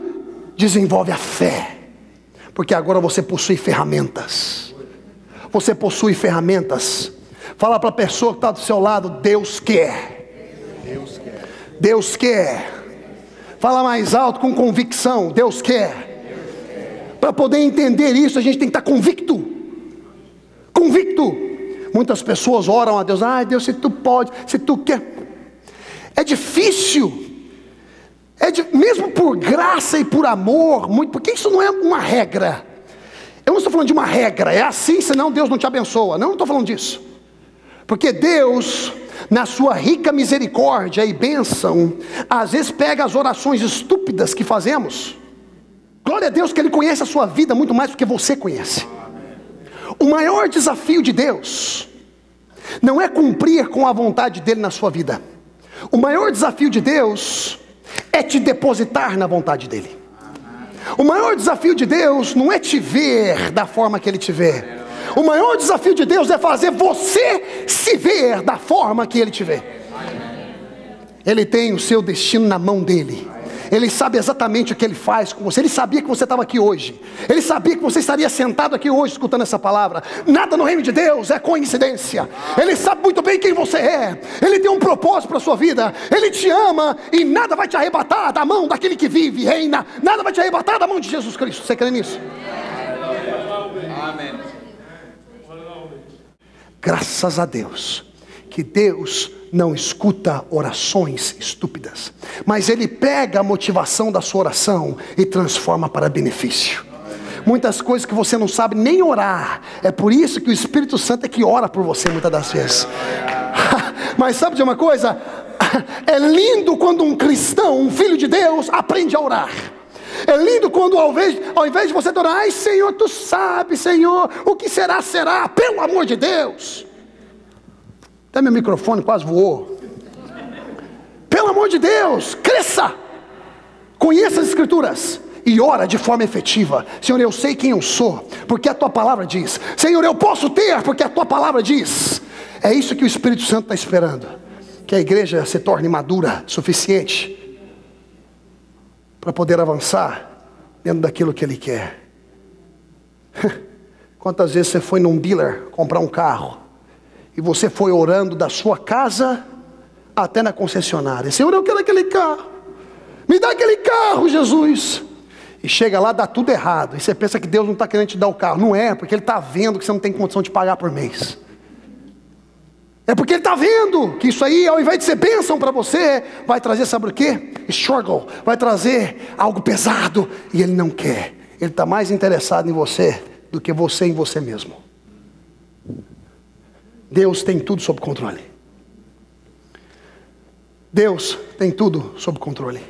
desenvolve a fé, porque agora você possui ferramentas. Você possui ferramentas. Fala para a pessoa que está do seu lado: Deus quer. Deus quer. Fala mais alto com convicção: Deus quer. Para poder entender isso, a gente tem que estar convicto. Convicto. Muitas pessoas oram a Deus: ai Deus, se tu pode, se tu quer. É difícil. Mesmo por graça e por amor, porque isso não é uma regra. Eu não estou falando de uma regra, é assim, senão Deus não te abençoa. Não estou falando disso. Porque Deus, na sua rica misericórdia e bênção, às vezes pega as orações estúpidas que fazemos. Glória a Deus que Ele conhece a sua vida muito mais do que você conhece. O maior desafio de Deus não é cumprir com a vontade dEle na sua vida. O maior desafio de Deus é te depositar na vontade dEle. O maior desafio de Deus não é te ver da forma que Ele te vê. O maior desafio de Deus é fazer você se ver da forma que Ele te vê. Ele tem o seu destino na mão dEle. Ele sabe exatamente o que Ele faz com você. Ele sabia que você estava aqui hoje. Ele sabia que você estaria sentado aqui hoje escutando essa palavra. Nada no reino de Deus é coincidência. Ele sabe muito bem quem você é. Ele tem um propósito para a sua vida. Ele te ama e nada vai te arrebatar da mão daquele que vive e reina. Nada vai te arrebatar da mão de Jesus Cristo. Você crê nisso? Amém. Graças a Deus que Deus não escuta orações estúpidas, mas Ele pega a motivação da sua oração e transforma para benefício. Muitas coisas que você não sabe nem orar, é por isso que o Espírito Santo é que ora por você muitas das vezes. Mas sabe de uma coisa? É lindo quando um cristão, um filho de Deus, aprende a orar. É lindo quando ao invés de você orar: ai Senhor, tu sabes, Senhor, o que será, será, pelo amor de Deus. Até meu microfone quase voou. Pelo amor de Deus, cresça, conheça as Escrituras e ora de forma efetiva. Senhor, eu sei quem eu sou, porque a Tua palavra diz. Senhor, eu posso ter, porque a Tua palavra diz. É isso que o Espírito Santo está esperando, que a igreja se torne madura, suficiente para poder avançar dentro daquilo que Ele quer. Quantas vezes você foi num dealer comprar um carro e você foi orando da sua casa até na concessionária: Senhor, eu quero aquele carro, me dá aquele carro, Jesus. E chega lá, dá tudo errado, e você pensa que Deus não está querendo te dar o carro. Não é, porque Ele está vendo que você não tem condição de pagar por mês. É porque Ele está vendo que isso aí, ao invés de ser bênção para você, vai trazer, sabe o quê? Struggle, vai trazer algo pesado. E Ele não quer. Ele está mais interessado em você do que você em você mesmo. Deus tem tudo sob controle. Deus tem tudo sob controle.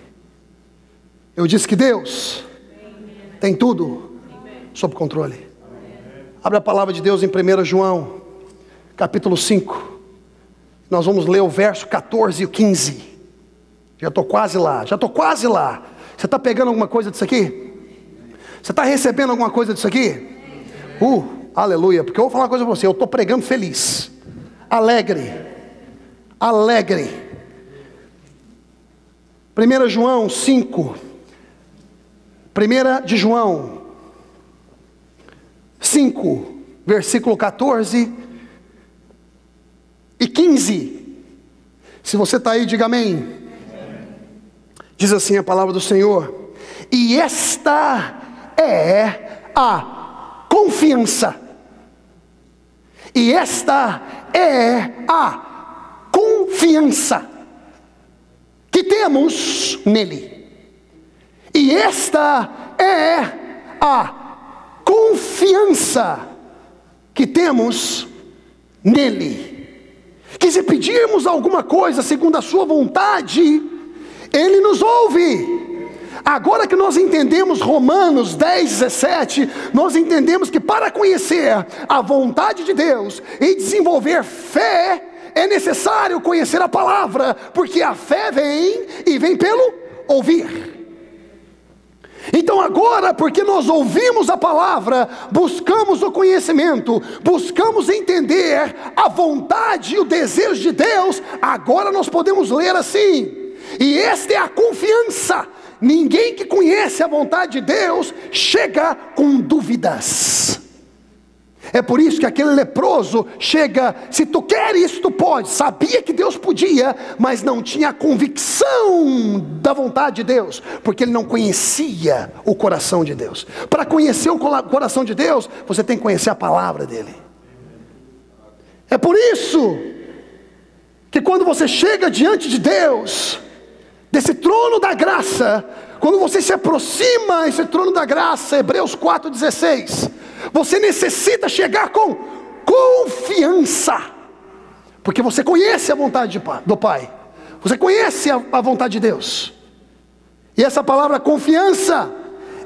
Eu disse que Deus tem tudo sob controle. Abre a palavra de Deus em 1 João, capítulo 5. Nós vamos ler o verso 14 e o 15. Já estou quase lá, Você está pegando alguma coisa disso aqui? Você está recebendo alguma coisa disso aqui? Aleluia, porque eu vou falar uma coisa para você. Eu estou pregando feliz, alegre. 1 João 5, 1 de João 5, versículo 14 e 15. Se você está aí, diga amém. Diz assim a palavra do Senhor: e esta é a confiança. E esta é a confiança que temos nele. E esta é a confiança que temos nele. Que se pedirmos alguma coisa segundo a sua vontade, Ele nos ouve. Agora que nós entendemos Romanos 10, 17, nós entendemos que para conhecer a vontade de Deus e desenvolver fé, é necessário conhecer a palavra, porque a fé vem pelo ouvir. Então agora, porque nós ouvimos a palavra, buscamos o conhecimento, buscamos entender a vontade e o desejo de Deus, agora nós podemos ler assim: e esta é a confiança. Ninguém que conhece a vontade de Deus chega com dúvidas. É por isso que aquele leproso chega: se tu queres isso, tu pode. Sabia que Deus podia, mas não tinha a convicção da vontade de Deus, porque ele não conhecia o coração de Deus. Para conhecer o coração de Deus, você tem que conhecer a palavra dele. É por isso que quando você chega diante de Deus, desse trono da graça, quando você se aproxima a esse trono da graça, Hebreus 4,16, você necessita chegar com confiança, porque você conhece a vontade do Pai, você conhece a vontade de Deus, e essa palavra confiança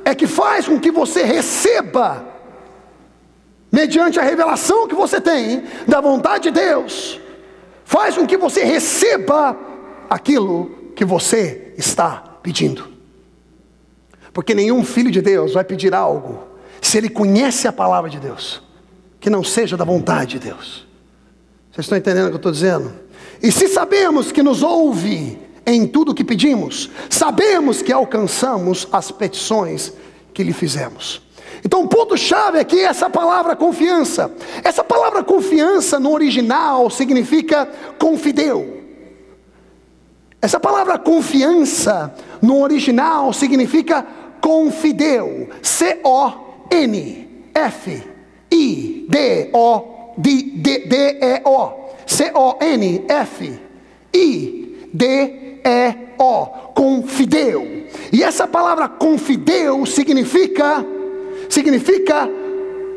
é que faz com que você receba, mediante a revelação que você tem da vontade de Deus, faz com que você receba aquilo que você está pedindo. Porque nenhum filho de Deus vai pedir algo, se ele conhece a palavra de Deus, que não seja da vontade de Deus. Vocês estão entendendo o que eu estou dizendo? E se sabemos que nos ouve em tudo o que pedimos, sabemos que alcançamos as petições que lhe fizemos. Então o ponto-chave aqui é essa palavra confiança. Essa palavra confiança no original significa confideu. Essa palavra confiança no original significa confideu. C-O-N-F-I-D-O-D-E-O. C-O-N-F-I-D-E-O. Confideu. E essa palavra confideu significa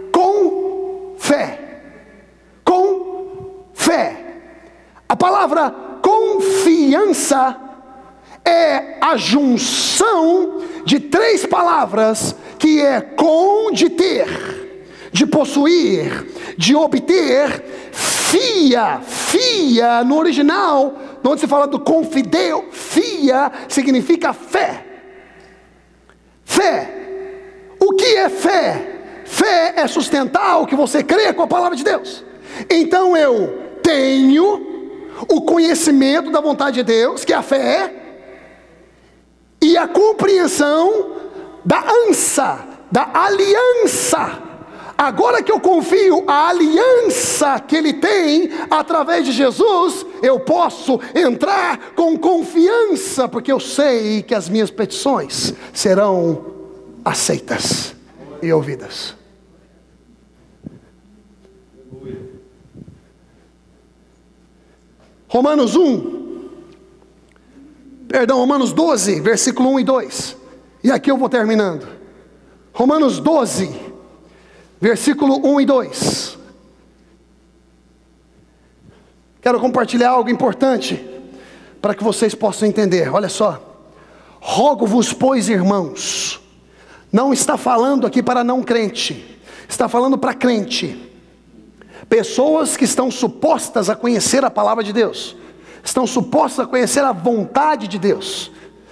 com fé. Com fé. A palavra confiança é a junção de três palavras, que é com, de ter, de possuir, de obter. Fia no original, onde se fala do confideu, fia significa fé. Fé. O que é fé? Fé é sustentar o que você crê com a palavra de Deus. Então eu tenho o conhecimento da vontade de Deus, que é a fé, e a compreensão da aliança. Agora que eu confio a aliança que Ele tem através de Jesus, eu posso entrar com confiança, porque eu sei que as minhas petições serão aceitas e ouvidas. Romanos 12, versículo 1 e 2. E aqui eu vou terminando. Romanos 12, versículo 1 e 2. Quero compartilhar algo importante para que vocês possam entender. Olha só. Rogo-vos, pois, irmãos. Não está falando aqui para não crente, está falando para crente. Pessoas que estão supostas a conhecer a palavra de Deus, estão supostas a conhecer a vontade de Deus,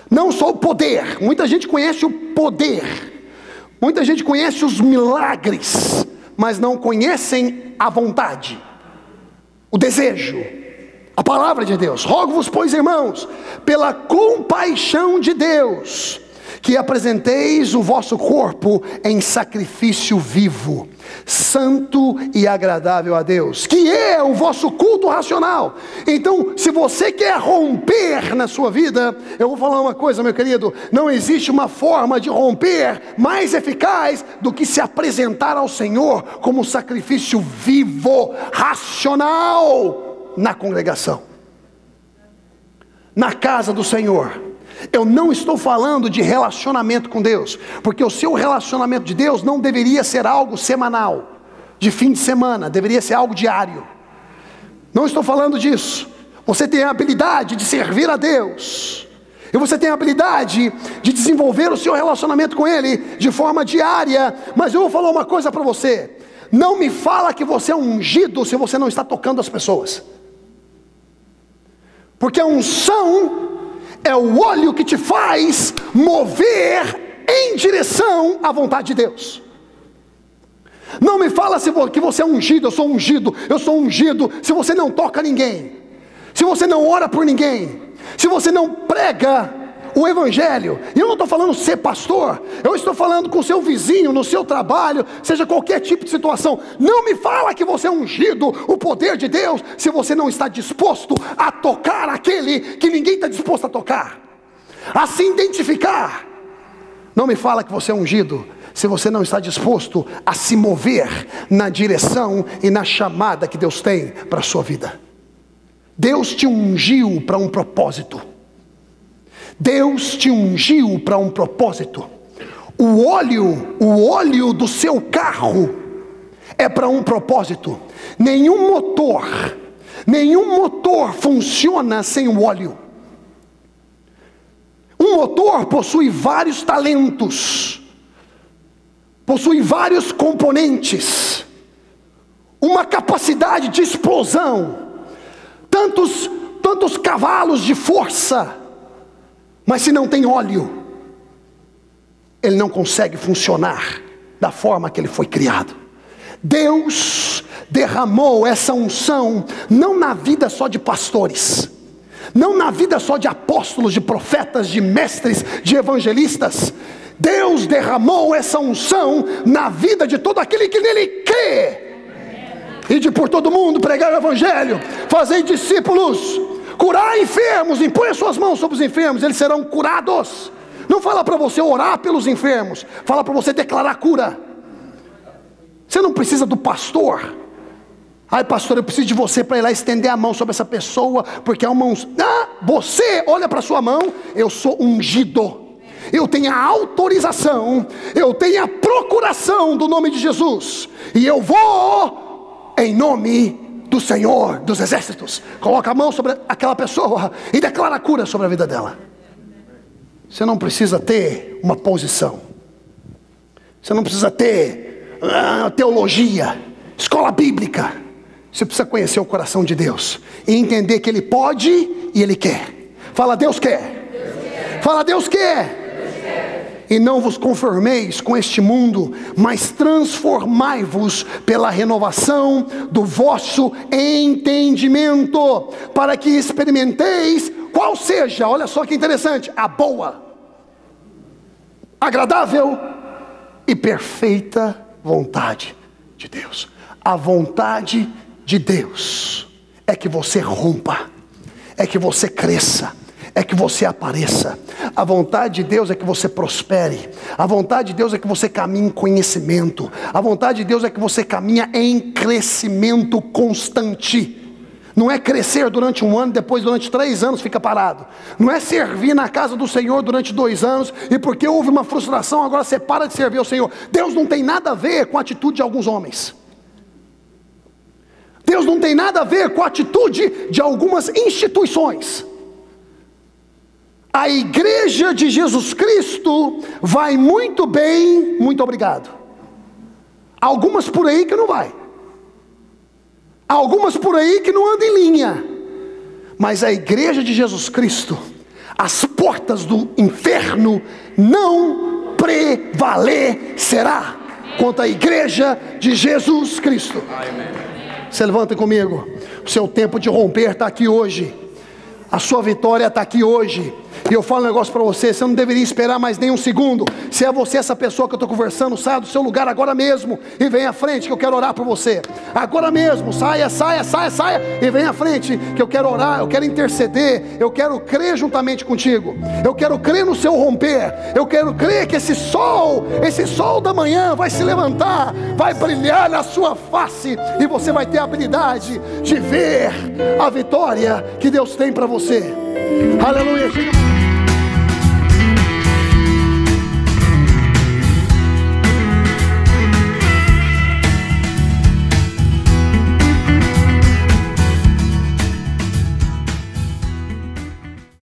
não só o poder. Muita gente conhece o poder, muita gente conhece os milagres, mas não conhecem a vontade, o desejo, a palavra de Deus. Rogo-vos, pois, irmãos, pela compaixão de Deus, que apresenteis o vosso corpo em sacrifício vivo, santo e agradável a Deus, que é o vosso culto racional. Então, se você quer romper na sua vida, eu vou falar uma coisa, meu querido: não existe uma forma de romper mais eficaz do que se apresentar ao Senhor como sacrifício vivo, racional, na congregação, na casa do Senhor. Eu não estou falando de relacionamento com Deus, porque o seu relacionamento de Deus não deveria ser algo semanal, de fim de semana, deveria ser algo diário. Não estou falando disso. Você tem a habilidade de servir a Deus, E você tem a habilidade de desenvolver o seu relacionamento com Ele de forma diária. Mas eu vou falar uma coisa para você. Não me fala que você é ungido se você não está tocando as pessoas. Porque a unção é o óleo que te faz mover em direção à vontade de Deus. Não me fala que você é ungido, eu sou ungido, se você não toca ninguém, se você não ora por ninguém, se você não prega o evangelho. E eu não estou falando ser pastor, eu estou falando com o seu vizinho, no seu trabalho, seja qualquer tipo de situação. Não me fala que você é ungido, o poder de Deus, se você não está disposto a tocar aquele que ninguém está disposto a tocar, a se identificar. Não me fala que você é ungido se você não está disposto a se mover na direção e na chamada que Deus tem para a sua vida. Deus te ungiu para um propósito. Deus te ungiu para um propósito. O óleo do seu carro é para um propósito. Nenhum motor funciona sem o óleo. Um motor possui vários talentos, possui vários componentes, uma capacidade de explosão, tantos cavalos de força, mas se não tem óleo, ele não consegue funcionar da forma que ele foi criado. Deus derramou essa unção não na vida só de pastores, não na vida só de apóstolos, de profetas, de mestres, de evangelistas. Deus derramou essa unção na vida de todo aquele que nele crê. E de por todo mundo pregar o evangelho, fazer discípulos, curar enfermos, impõe as suas mãos sobre os enfermos, eles serão curados. Não fala para você orar pelos enfermos, fala para você declarar cura. Você não precisa do pastor. Ai, pastor, eu preciso de você para ir lá estender a mão sobre essa pessoa, porque é uma unção. Você olha para a sua mão, eu sou ungido, eu tenho a autorização, eu tenho a procuração do nome de Jesus, e eu vou em nome do Senhor dos exércitos. Coloca a mão sobre aquela pessoa e declara a cura sobre a vida dela. Você não precisa ter uma posição, você não precisa ter teologia, escola bíblica. Você precisa conhecer o coração de Deus e entender que Ele pode e Ele quer. Fala, Deus quer. Deus quer. Fala, Deus quer. Deus quer. E não vos conformeis com este mundo, mas transformai-vos pela renovação do vosso entendimento, para que experimenteis qual seja, olha só que interessante, a boa, agradável e perfeita vontade de Deus. A vontade de Deus é que você rompa, é que você cresça, é que você apareça. A vontade de Deus é que você prospere. A vontade de Deus é que você caminhe em conhecimento. A vontade de Deus é que você caminhe em crescimento constante. Não é crescer durante um ano, depois durante 3 anos fica parado. Não é servir na casa do Senhor durante 2 anos e porque houve uma frustração agora você para de servir ao Senhor. Deus não tem nada a ver com a atitude de alguns homens. Deus não tem nada a ver com a atitude de algumas instituições. A igreja de Jesus Cristo vai muito bem, muito obrigado. Algumas por aí que não vai. Algumas por aí que não andam em linha. Mas a igreja de Jesus Cristo, as portas do inferno não prevalecerá contra a igreja de Jesus Cristo. Amém. Se levantem comigo. O seu tempo de romper está aqui hoje. A sua vitória está aqui hoje. E eu falo um negócio para você, você não deveria esperar mais nem um segundo. Se é você essa pessoa que eu estou conversando, saia do seu lugar agora mesmo e venha à frente que eu quero orar por você. Agora mesmo, saia e venha à frente que eu quero orar, eu quero interceder, eu quero crer juntamente contigo. Eu quero crer no seu romper, eu quero crer que esse sol da manhã vai se levantar, vai brilhar na sua face e você vai ter a habilidade de ver a vitória que Deus tem para você. Aleluia.